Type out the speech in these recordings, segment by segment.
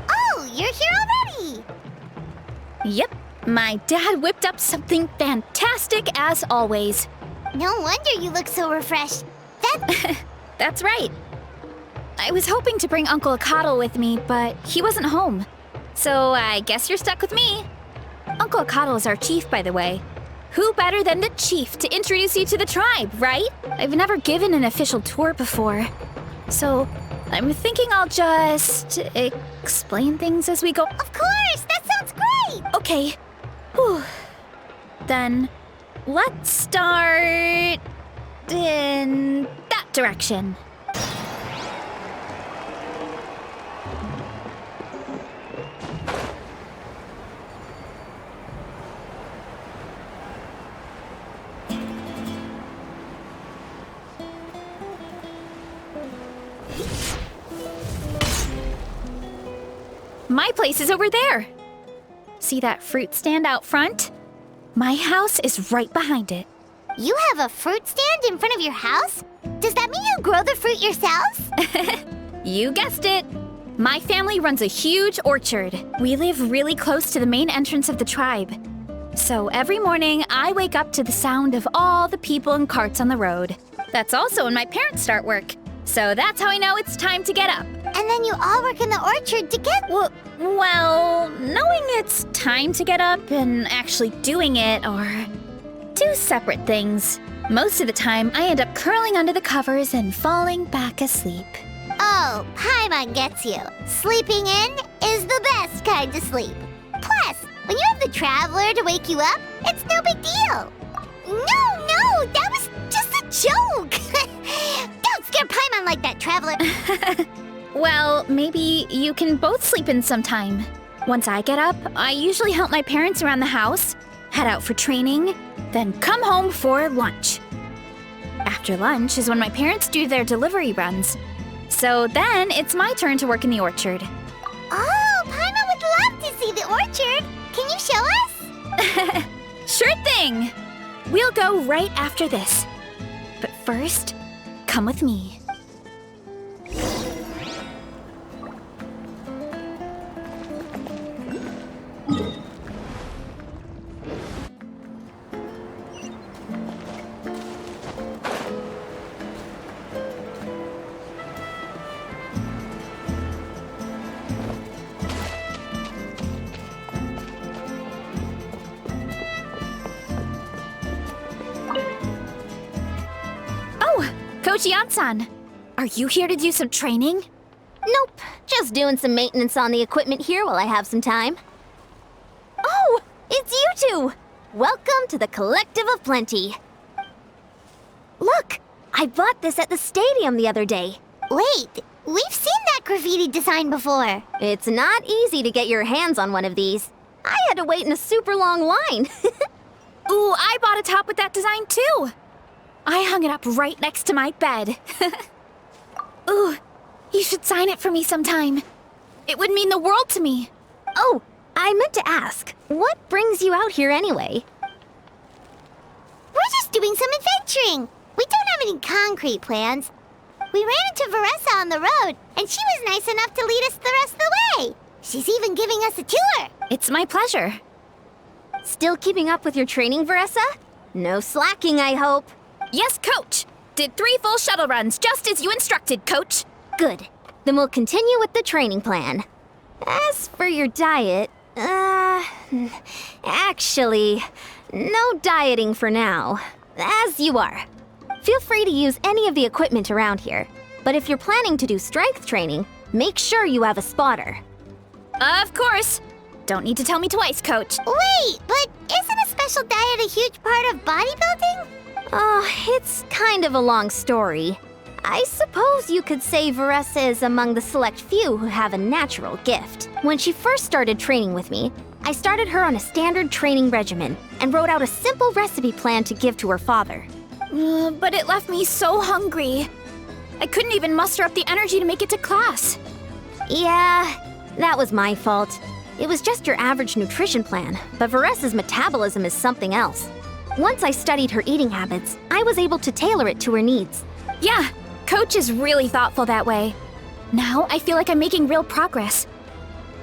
Oh, you're here already! Yep, my dad whipped up something fantastic as always. No wonder you look so refreshed. That's right. I was hoping to bring Uncle Akatl with me, but he wasn't home. So I guess you're stuck with me. Uncle Akatl is our chief, by the way. Who better than the chief to introduce you to the tribe, right? I've never given an official tour before. So I'm thinking I'll just explain things as we go. Of course! That sounds great! Okay. Whew. Then let's start in that direction. My place is over there. See that fruit stand out front? My house is right behind it. You have a fruit stand in front of your house? Does that mean you grow the fruit yourselves? You guessed it. My family runs a huge orchard. We live really close to the main entrance of the tribe. So every morning, I wake up to the sound of all the people and carts on the road. That's also when my parents start work. So that's how I know it's time to get up. And then you all work in the orchard together? Well, knowing it's time to get up and actually doing it are two separate things. Most of the time, I end up curling under the covers and falling back asleep. Oh, Paimon gets you. Sleeping in is the best kind of sleep. Plus, when you have the Traveler to wake you up, it's no big deal. No, that was just a joke. Don't scare Paimon like that, Traveler. Well, maybe you can both sleep in sometime. Once I get up, I usually help my parents around the house, head out for training, then come home for lunch. After lunch is when my parents do their delivery runs. So then it's my turn to work in the orchard. Oh, Paimon would love to see the orchard. Can you show us? Sure thing! We'll go right after this. But first, come with me. Coach Yan-san, are you here to do some training? Nope, just doing some maintenance on the equipment here while I have some time. Oh, it's you two! Welcome to the Collective of Plenty. Look, I bought this at the stadium the other day. Wait, we've seen that graffiti design before. It's not easy to get your hands on one of these. I had to wait in a super long line. Ooh, I bought a top with that design too. I hung it up right next to my bed. Ooh, you should sign it for me sometime. It would mean the world to me. Oh, I meant to ask, what brings you out here anyway? We're just doing some adventuring. We don't have any concrete plans. We ran into Veressa on the road, and she was nice enough to lead us the rest of the way. She's even giving us a tour. It's my pleasure. Still keeping up with your training, Veressa? No slacking, I hope. Yes, Coach. Did 3 full shuttle runs, just as you instructed, Coach. Good. Then we'll continue with the training plan. As for your diet, actually, no dieting for now. As you are. Feel free to use any of the equipment around here. But if you're planning to do strength training, make sure you have a spotter. Of course. Don't need to tell me twice, Coach. Wait, but isn't a special diet a huge part of bodybuilding? Oh, it's kind of a long story. I suppose you could say Veressa is among the select few who have a natural gift. When she first started training with me, I started her on a standard training regimen and wrote out a simple recipe plan to give to her father. But it left me so hungry. I couldn't even muster up the energy to make it to class. Yeah, that was my fault. It was just your average nutrition plan, but Veressa's metabolism is something else. Once I studied her eating habits, I was able to tailor it to her needs. Yeah, Coach is really thoughtful that way. Now I feel like I'm making real progress.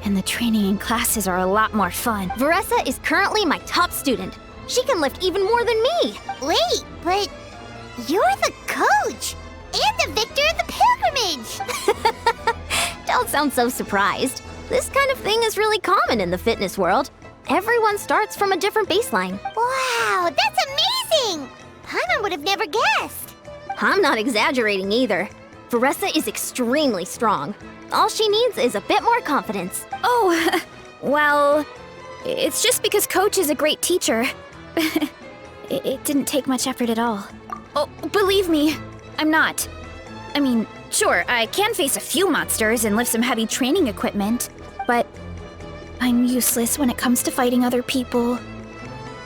And the training and classes are a lot more fun. Veressa is currently my top student. She can lift even more than me. Wait, but you're the coach and the victor of the pilgrimage. Don't sound so surprised. This kind of thing is really common in the fitness world. Everyone starts from a different baseline. Wow, that's amazing! Paimon would have never guessed. I'm not exaggerating either. Veressa is extremely strong. All she needs is a bit more confidence. Oh, well, it's just because Coach is a great teacher. It didn't take much effort at all. Oh, believe me, I'm not. I mean, sure, I can face a few monsters and lift some heavy training equipment, but I'm useless when it comes to fighting other people.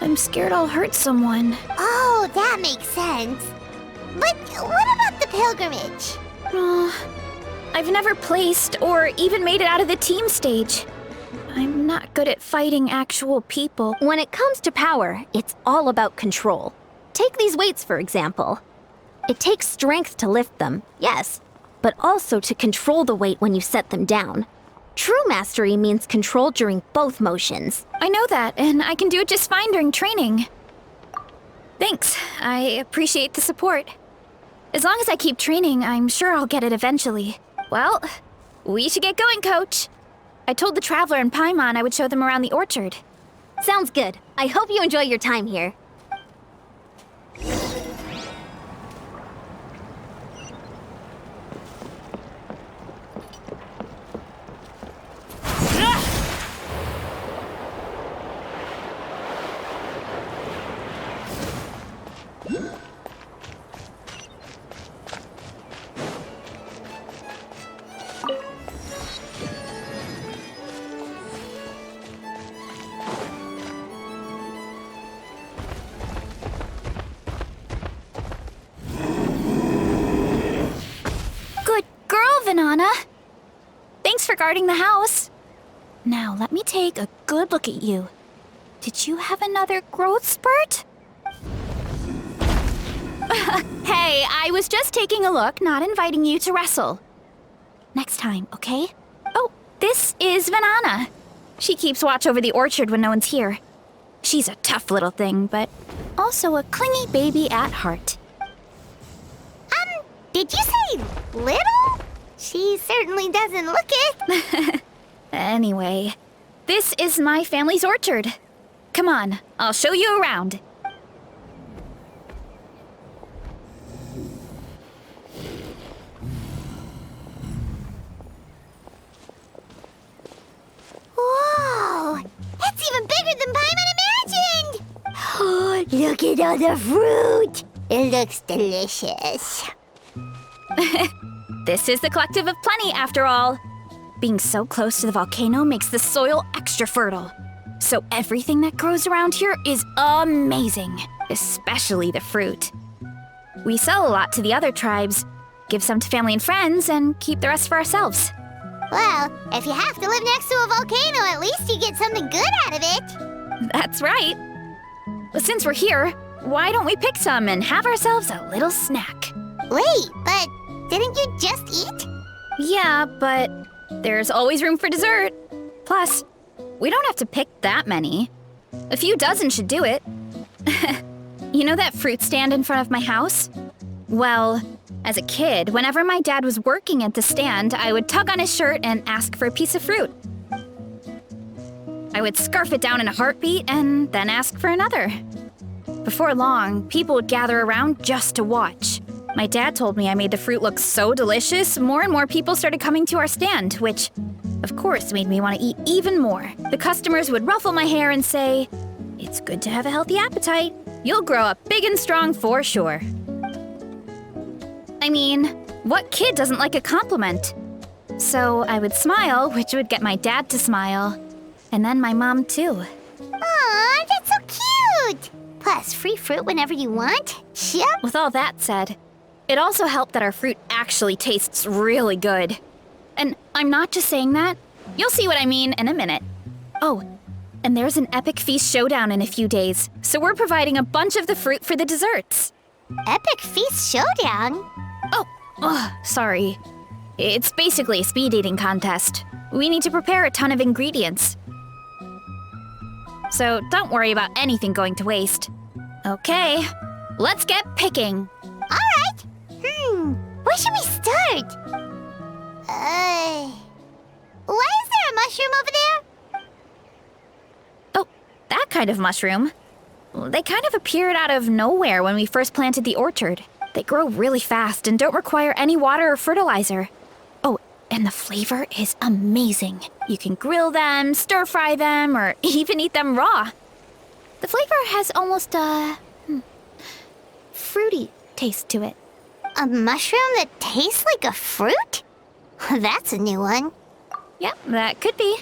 I'm scared I'll hurt someone. Oh, that makes sense. But what about the pilgrimage? I've never placed or even made it out of the team stage. I'm not good at fighting actual people. When it comes to power, it's all about control. Take these weights, for example. It takes strength to lift them, yes, but also to control the weight when you set them down. True mastery means control during both motions. I know that, and I can do it just fine during training. Thanks, I appreciate the support. As long as I keep training, I'm sure I'll get it eventually. Well, we should get going, Coach. I told the Traveler and Paimon I would show them around the orchard. Sounds good. I hope you enjoy your time here. Banana. Thanks for guarding the house. Now, let me take a good look at you. Did you have another growth spurt? Hey, I was just taking a look, not inviting you to wrestle. Next time, okay? Oh, this is Banana. She keeps watch over the orchard when no one's here. She's a tough little thing, but also a clingy baby at heart. Did you say little? She certainly doesn't look it. Anyway, this is my family's orchard. Come on, I'll show you around. Whoa! That's even bigger than Paimon imagined! Oh, look at all the fruit! It looks delicious. This is the Collective of Plenty, after all. Being so close to the volcano makes the soil extra fertile. So everything that grows around here is amazing, especially the fruit. We sell a lot to the other tribes, give some to family and friends, and keep the rest for ourselves. Well, if you have to live next to a volcano, at least you get something good out of it. That's right. But since we're here, why don't we pick some and have ourselves a little snack? Wait, but didn't you just eat? Yeah, but there's always room for dessert. Plus, we don't have to pick that many. A few dozen should do it. You know that fruit stand in front of my house? Well, as a kid, whenever my dad was working at the stand, I would tug on his shirt and ask for a piece of fruit. I would scarf it down in a heartbeat and then ask for another. Before long, people would gather around just to watch. My dad told me I made the fruit look so delicious, more and more people started coming to our stand, which, of course, made me want to eat even more. The customers would ruffle my hair and say, "It's good to have a healthy appetite. You'll grow up big and strong for sure." I mean, what kid doesn't like a compliment? So I would smile, which would get my dad to smile, and then my mom too. Aw, that's so cute! Plus, free fruit whenever you want. Yep. With all that said, it also helped that our fruit actually tastes really good. And I'm not just saying that. You'll see what I mean in a minute. Oh, and there's an epic feast showdown in a few days, so we're providing a bunch of the fruit for the desserts. Epic Feast Showdown? Oh, sorry. It's basically a speed eating contest. We need to prepare a ton of ingredients. So don't worry about anything going to waste. Okay, let's get picking. Alright. Where should we start? Why is there a mushroom over there? Oh, that kind of mushroom. They kind of appeared out of nowhere when we first planted the orchard. They grow really fast and don't require any water or fertilizer. Oh, and the flavor is amazing. You can grill them, stir-fry them, or even eat them raw. The flavor has almost a fruity taste to it. A mushroom that tastes like a fruit? That's a new one. Yep, that could be.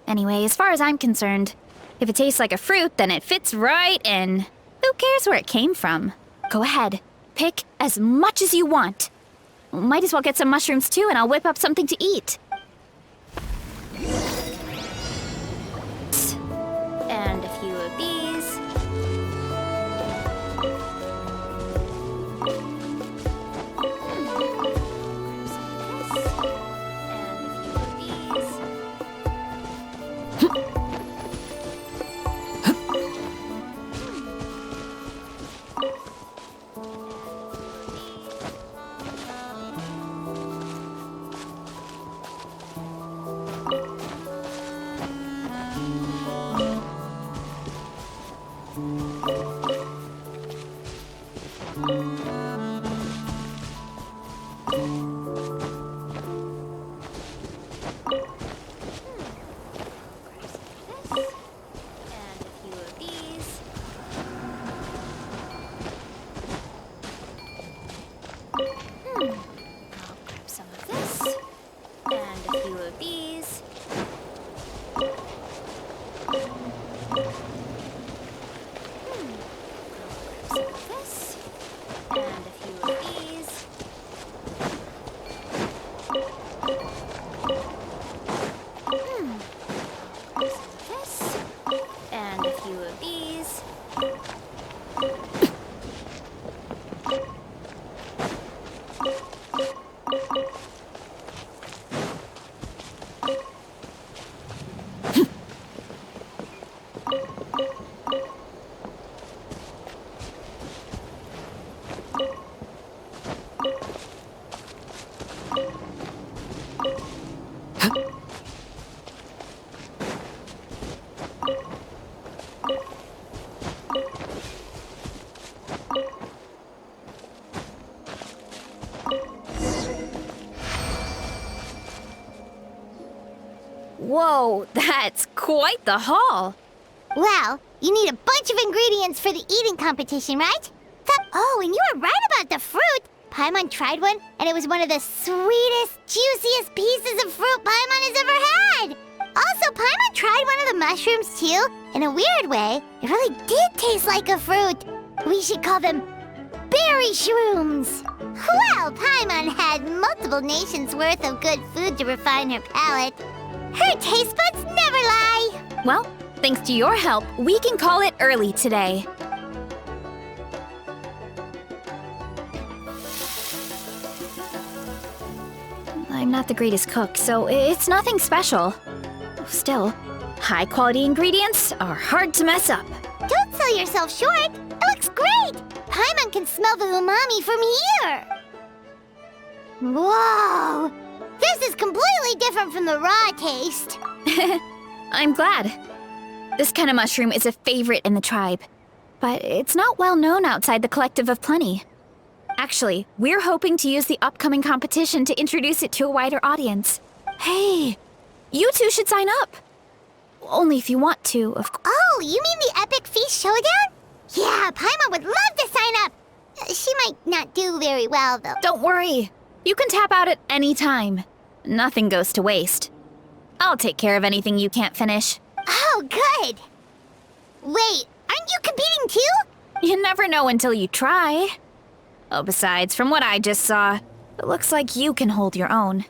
Anyway, as far as I'm concerned, if it tastes like a fruit, then it fits right in. Who cares where it came from? Go ahead, pick as much as you want. Might as well get some mushrooms too, and I'll whip up something to eat. And a few of these. Whoa, that's quite the haul. Well, you need a bunch of ingredients for the eating competition, right? Oh, and you were right about the fruit. Paimon tried one, and it was one of the sweetest, juiciest pieces of fruit Paimon has ever had. Also, Paimon tried one of the mushrooms, too. In a weird way, it really did taste like a fruit. We should call them berry shrooms. Well, Paimon had multiple nations' worth of good food to refine her palate. Her taste buds never lie. Well, thanks to your help, we can call it early today. I'm not the greatest cook, so it's nothing special. Still, high-quality ingredients are hard to mess up. Don't sell yourself short. It looks great. Paimon can smell the umami from here. Whoa! This is completely different from the raw taste. I'm glad. This kind of mushroom is a favorite in the tribe, but it's not well known outside the Collective of Plenty. Actually, we're hoping to use the upcoming competition to introduce it to a wider audience. Hey, you two should sign up. Only if you want to, of course. Oh, you mean the Epic Feast Showdown? Yeah, Paimon would love to sign up. She might not do very well, though. Don't worry. You can tap out at any time. Nothing goes to waste. I'll take care of anything you can't finish. Oh, good. Wait, aren't you competing too? You never know until you try. Oh, besides, from what I just saw, it looks like you can hold your own.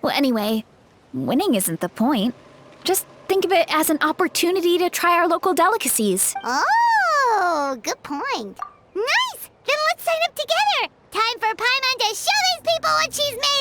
Well, anyway, winning isn't the point. Just think of it as an opportunity to try our local delicacies. Oh, good point. Nice! Then let's sign up together! Time for Paimon to show these people what she's made